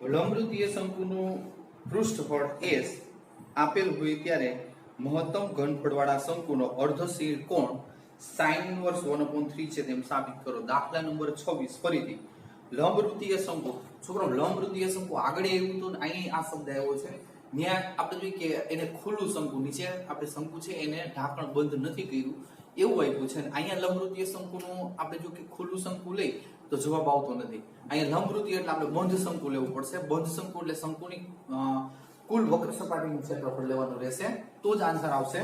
લંબવૃત્તીય શંકુનું પૃષ્ઠફળ S આપેલ હોય ત્યારે મહત્તમ ઘનફળવાળા શંકુનો અર્ધશીર કોણ sin ઇન્વર્સ 1/3 છે તેમ સાબિત કરો. દાખલા નંબર 26 ફરીથી લંબવૃત્તીય શંકુ. છોકરો લંબવૃત્તીય શંકુ આગળ એવું તો અહીં આ શબ્દ આવ્યો છે. ત્યાં આપણે જોઈએ કે એને ખુલ્લું શંકુ, નીચે આપણે શંકુ છે એને ઢાંકણ બંધ નથી કર્યું એવું આપ્યું છે. અહીંયા લંબવૃત્તીય શંકુનું આપણે જો કે ખુલ્લું શંકુ લઈ તો જવાબ આવતો નથી. અહીંયા લંબવૃત્તીય એટલે આપણે બંધ શંકુ લેવું પડશે. બંધ શંકુ એટલે શંકુની કુલ વક્ર સપાટીનું ક્ષેત્રફળ લેવાનું રહેશે તો જ આન્સર આવશે.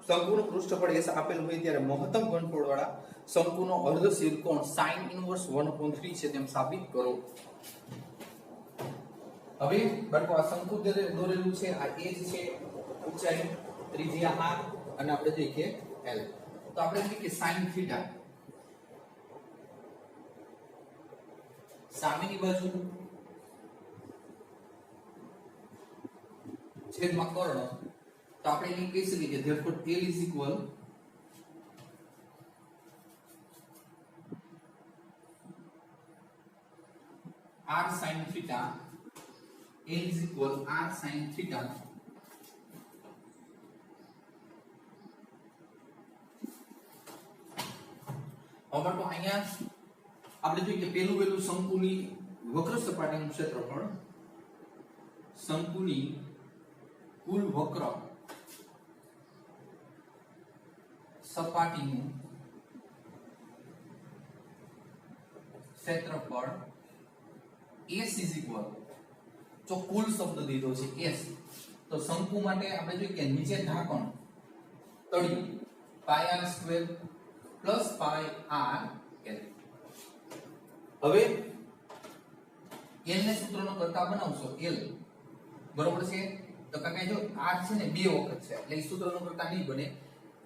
શંકુનું પૃષ્ઠફળ S આપેલ હોય ત્યારે મહત્તમ ઘનફળવાળા શંકુનો અર્ધશીર કોણ sin ઇન્વર્સ 1/3 છે તેમ સાબિત કરો. હવે બાળકો આ શંકુ દોરેલું છે, આ A છે, ઊંચાઈ ત્રિજ્યા r અને આપણે જોઈએ કે L. તો આપણે જોઈએ કે sin θ સામેની બાજુ છેદમાં કર્ણ, તો આપણે એને કહી શકીએ કે therefore L is equal r sin theta. L is equal r sin theta. હવે તો અહીંયા આપણે જોઈએ કે પહેલું શંકુની વક્ર સપાટીનું ક્ષેત્રફળ, શંકુની કુલ વક્ર સપાટીનું ક્ષેત્રફળ S is equal, જો કુલ શબ્દ દીધો છે S, તો શંકુ માટે આપણે જોઈએ કે નીચે ઢાંકણ તળિયું pi r square plus pi r L. હવે L ને સૂત્રનો કરતા બનાવશો L બરોબર છે, તો કારણ કે જો r છે ને બે વખત છે એટલે એ સૂત્રનો કરતા નહીં બને,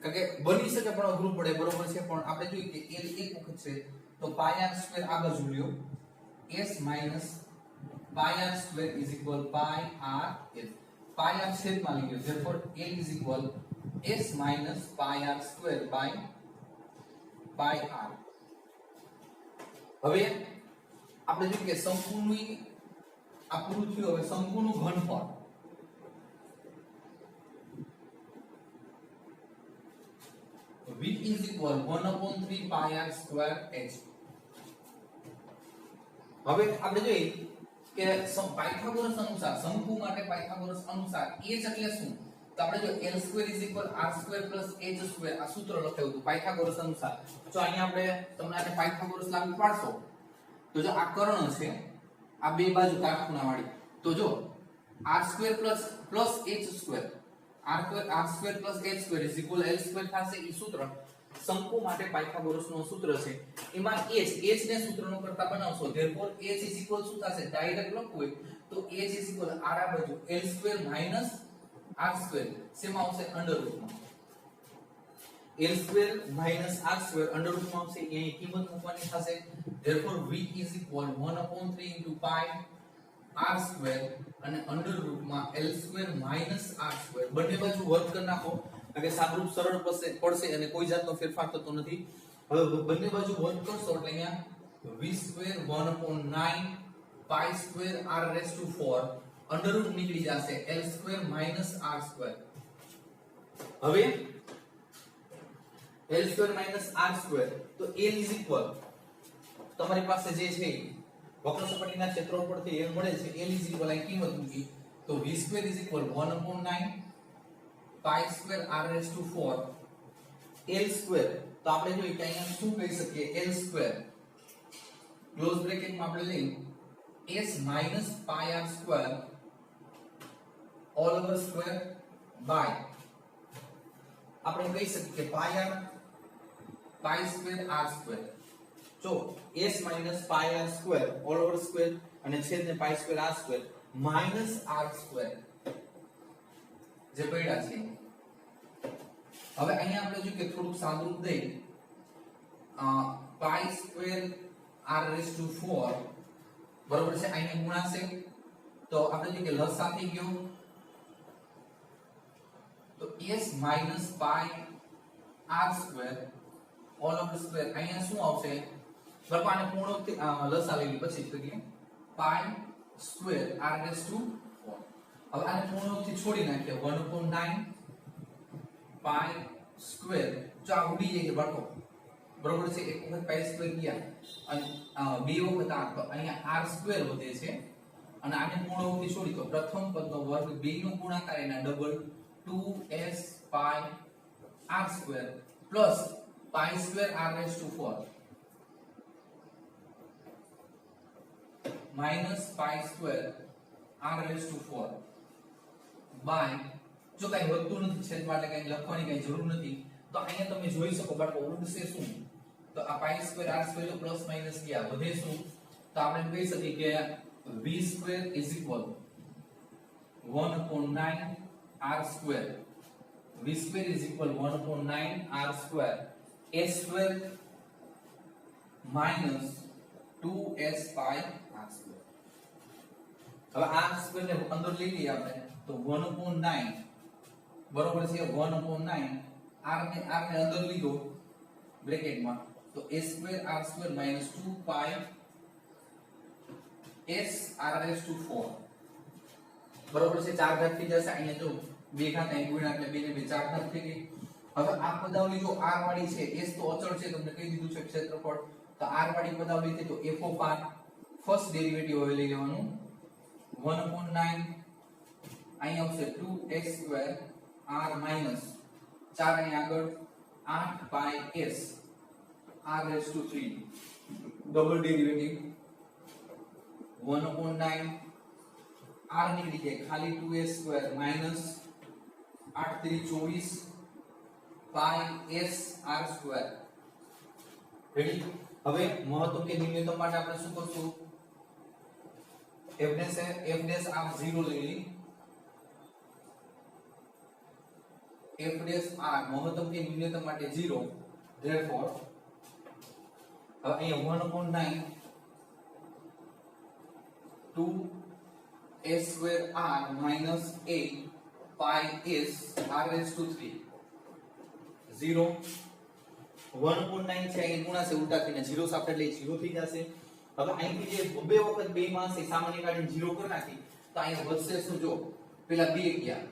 કારણ કે બની શકે પણ અઘરું પડે બરોબર છે. પણ આપણે જોઈએ કે L એક વખત છે તો pi r સ્ક્વેર આ બાજુ લ્યો S minus pi r square is equal pi r L. pi r છેદમાં લઈ ગયો, therefore L is equal S minus pi r square by pi r. હવે આપણે જોઈએ કે શંકુની આ પૂરું થયું. હવે શંકુનું ઘનફળ V is equal 1/3 pi r square h. હવે આપણે જોઈએ કે પાયથાગોરસ અનુસાર શંકુ માટે પાયથાગોરસ અનુસાર h એટલે શું, તો આપણે જો L square is equal r square plus h square આ સૂત્ર લખાયું હતું પાયથાગોરસ અનુસાર. જો અહીંયા આપણે તમને આને પાયથાગોરસ લાગુ પાડશો તો જો આ કર્ણ છે આ બે બાજુ કાટખૂણા વાળી, તો જો r square plus h square r square plus h square is equal L square થશે. ઈ સૂત્ર શંકુ માટે પાયથાગોરસનું સૂત્ર છે. એમાં h ને સૂત્રનો કરતા બનાવશો, therefore h is equal શું થશે, ડાયરેક્ટ લખવું હોય તો h is equal r આ બાજુ L square minus r square શેમાં આવશે અંડર રૂટમાં. L square minus r square under રૂટમાં આવશે, અહીં કિંમત મૂકવાની થશે, therefore v is equal 1/3 into pi r square અને અંડર રૂટમાં L square minus r square. બંને બાજુ વર્ગ કરી નાખો કારણ કે સાદરૂપ સરળ પડશે અને કોઈ જાતનો ફેરફાર થતો નથી. હવે બંને બાજુ વર્ગ કરશો એટલે અહીંયા v square 1/9 pi square r raised to 4 under route નીકળી જશે L square minus r square. હવે L square minus r square તો L is equal તમારી પાસે જે છે વક્ર સપાટીના ક્ષેત્રફળથી L મળે છે, L is equal આ કિંમત મૂકી તો v square is equal 1/9 pi square r raised to 4 L square. તો આપણે જોઈએ કે અહીંયા શું કહી શકીએ, L square ક્લોઝ બ્રેકેટમાં આપણે લઈ S minus pi r square all over square by આપણે કહી શકીએ કે pi square r square. જો S minus pi r square all over square અને છેદને pi square r square minus r square જે પડ્યા છે. હવે અહીંયા આપણે જો કે થોડુંક સાદુરૂપ દઈ pi square r raised to 4 બરોબર છે, અહીંયા ગુણાશે તો આપણે જો કે લસા થઈ ગયો તો s minus pi r square all over square અહીંયા શું આવશે બરાબર આને પૂર્ણોક્તિ લસાવેલી પછી કરીએ pi square r raise to 4. હવે આને પૂર્ણોક્તિ છોડી નાખીએ 1/9 પાઈ સ્ક્વેર જો આ ઉડી જાય છે બાળકો બરોબર છે એક વખત પાઈ સ્ક્વેર ગયા અને બે વખત આ તો અહીંયા r સ્ક્વેર વધે છે અને આને પૂર્ણોક્તિ છોડી તો પ્રથમ પદનો વર્ગ b નો ગુણાકાર એના double 2s pi r square plus pi square r raise to 4 minus pi square r raise to 4 by જો કઈ વધતું નથી છેદમાં એટલે કઈ લખવાની કઈ જરૂર નથી તો અહીંયા તમે જોઈ શકો બાળકો ઉડશે શું તો આ પાઈ સ્ક્વેર r સ્ક્વેર તો પ્લસ માઈનસ ગયા વધે શું તો આપણે કહી શકીએ કે v square is equal 1/9 r square v square is equal 1/9 r square a square minus 2s pi r square. હવે r સ્ક્વેર ને અંદર લઈ લઈએ આપણે તો 1/9 બરોબર છે 1/9 r ને અંદર લીધો બ્રેકેટ માં તો a square r square minus 2 pi s r raise to 4 બરોબર છે 4 ઘાત થઈ જશે અહીંયા જો 2 ઘાત અહીં ગુણ્યા એટલે 2 ને 2 4 ઘાત થઈ ગઈ. હવે આ પદાવલી જો r વાળી છે s તો અચળ છે તમને કહી દીધું છે ક્ષેત્રફળ તો r વાળી પદાવલી છે તો f of r first derivative હવે લઈ લેવાનું 1/9 અહીં આવશે 2x સ્ક્વેર r માઈનસ 4 અહીં આગળ 8 pi s r raise to 3 double derivative 1/9 r નીકળી જાય ખાલી 2s square minus 8 3 24 pi s r square. Ready. હવે મહત્તમ કે ન્યૂનતમ માટે આપણે શું કરશું f ડેશ r 0 લઈ લી f ડેશ r મહત્તમ કે ન્યૂનતમ માટે 0 therefore હવે અહીંયા 1/9 2 s square r minus 8 pi s r raised to 3 0 1/9 છે અહીં ગુણાશે ઉલટા થઈને 0 સાથે એટલે 0 થઈ જશે. હવે અહીંથી જે બે વખત બે માં છે સામાન્ય કાઢીને 0 કરી નાખી તો અહીંયા વધશે શું જો પેલા 2 ગયા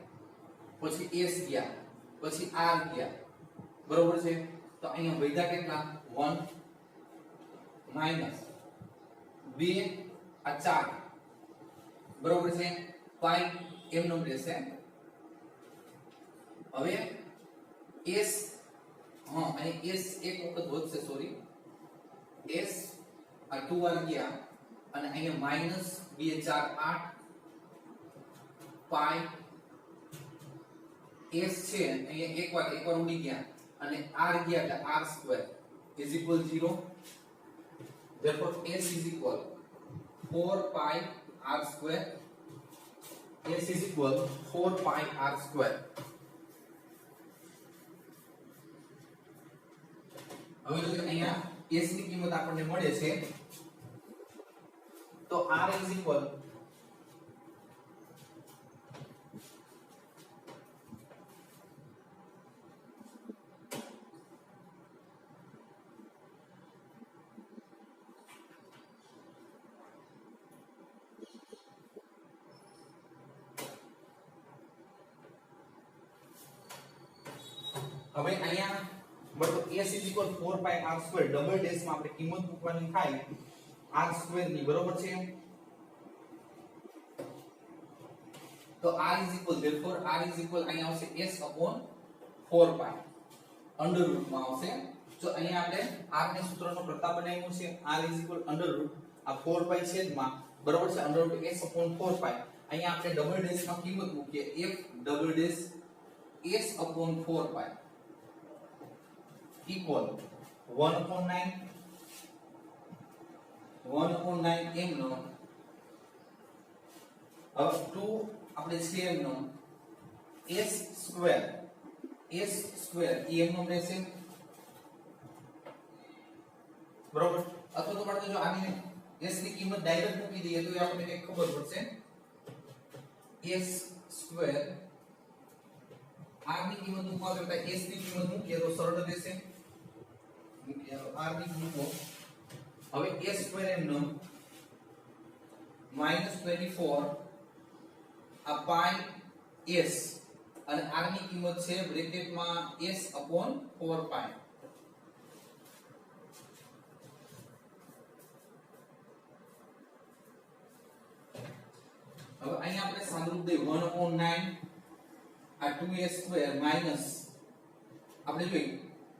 પછી s ગયા પછી r ગયા બરોબર છે તો અહીંયા વધ્યા કેટલા 1 માઈનસ 2 આ 4 બરોબર છે 5 એમનો રહેશે. હવે s અહીં s એક વખત વધશે સોરી s આ 2 વાર ગયા અને અહીંયા માઈનસ 2 4 8 પાઈ s છે અહીંયા એકવાર ઉડી ગયા અને r ગયા એટલે r square is equal 0 therefore s is equal 4 pi r square s is equal 4 pi r square. હવે જો અહીંયા s ની કિંમત આપણને મળે છે તો r is equal હવે અહીંયા બરાબર s is equal 4 pi r square double dash માં આપણે કિંમત મૂકવાની થાય r સ્ક્વેર ની બરોબર છે તો r is equal therefore r is equal અહીંયા આવશે s upon 4 pi under route માં આવશે. જો અહીંયા આપણે r ને સૂત્રનો પ્રતાપ બનાવ્યો છે r is equal under route આ 4 pi છેદમાં બરોબર છે under route s upon 4 pi અહીંયા આપણે ડબલ ડેશ માં કિંમત મૂકીએ f double dash s upon 4 pi equal 1/9 m નો હવે 2 આપણે છે m નો s સ્ક્વેર m નો રહેશે બરોબર. અથવા તો પડતો જો આની s ની કિંમત ડાયરેક્ટ મૂકી દઈએ તો આપણને કંઈક ખબર પડશે s સ્ક્વેર r ની કિંમત મૂકવા કરતા s ની કિંમત મૂકીએ તો સરળ રહેશે. r ની કિંમત હવે a સ્ક્વેર એમનો -24 આ પાઈ s અને r ની કિંમત છે બ્રેકેટમાં s upon 4 પાઈ. હવે અહીંયા આપણે સાદુરૂપ દઈએ 1/9 આ 2a સ્ક્વેર માઈનસ આપણે જોઈએ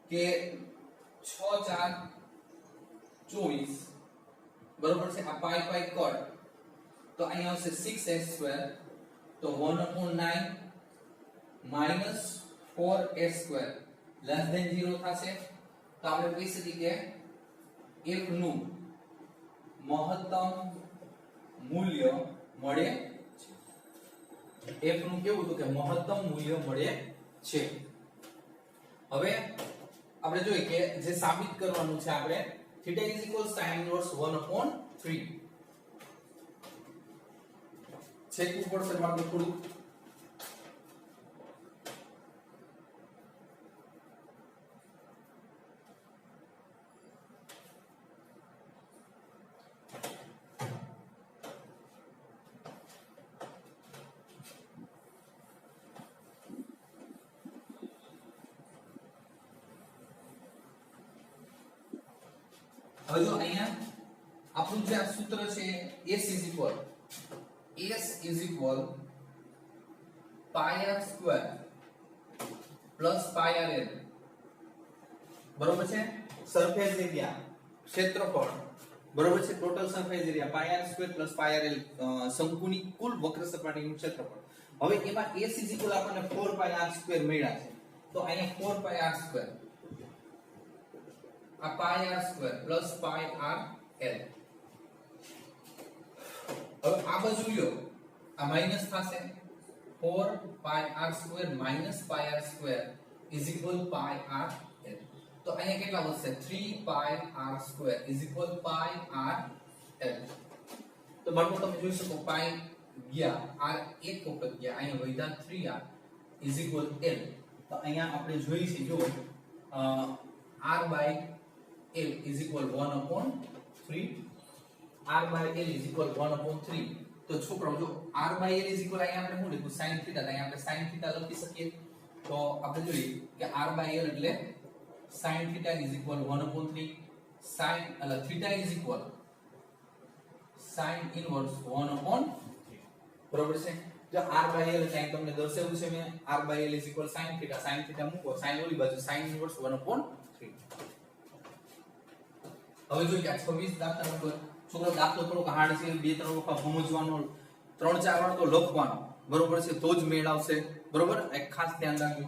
કે 6 4 24 બરોબર છે આ પાઈ પાઈ કટ તો અહીંયા આવશે 6s સ્ક્વેર તો 1/9 minus 4s square less than 0 થશે તો આપણે કહી શકીએ કે f નું મહત્તમ મૂલ્ય મળે છે f નું કેવું હતું કે મહત્તમ મૂલ્ય મળે છે. હવે આપણે જોઈએ કે જે સાબિત કરવાનું છે આપણે θ sin inverse 1/3 છેકવું પડશે માત્ર થોડું. હવે જો અહીંયા આપણું જે આ સૂત્ર છે s is equal pi r square plus pi r l બરોબર છે. સરફેસ એરિયા ક્ષેત્રફળ બરોબર છે total surface area pi r square plus pi r l શંકુની કુલ વક્ર સપાટીનું ક્ષેત્રફળ. હવે એમાં s is equal આપણને 4 pi r square મળ્યા છે તો અહીંયા 4 pi r square આ pi r square plus pi r l. હવે આ બાજુ લ્યો આ માઈનસ થશે 4 pi r square minus pi r square is equal pi r l. તો અહીંયા કેટલા વધશે 3 pi r square is equal pi r l. તો બાળકો તમે જોઈ શકો pi ગયા r એક વખત ગયા અહીંયા વધ્યા 3r is equal l. તો અહીંયા આપણે જોઈ છે જો r by l is equal 1/3 r by l is equal 1/3. તો છોકરાઓ જો r by l is equal અહીંયા આપણે શું લખ્યું sin θ અહીંયા આપણે sin θ લખી શકીએ તો આપણે જોઈએ કે r by l એટલે sin θ is equal 1/3 sin એટલે θ is equal sin inverse 1/3 બરોબર છે. જો r by l એટલે તમને દર્શાવ્યું છે મેં r by l is equal sin θ મૂકો sin ઓલી બાજુ sin inverse 1/3. હવે જોઈએ કે 26 દાખલા નંબર છોકરો દાખલો થોડોક હાર્ડ છે 2-3 વખત સમજવાનો 3-4 વાર તો લખવાનો બરોબર છે તો જ મેળ આવશે બરોબર. એક ખાસ ધ્યાન રાખજો.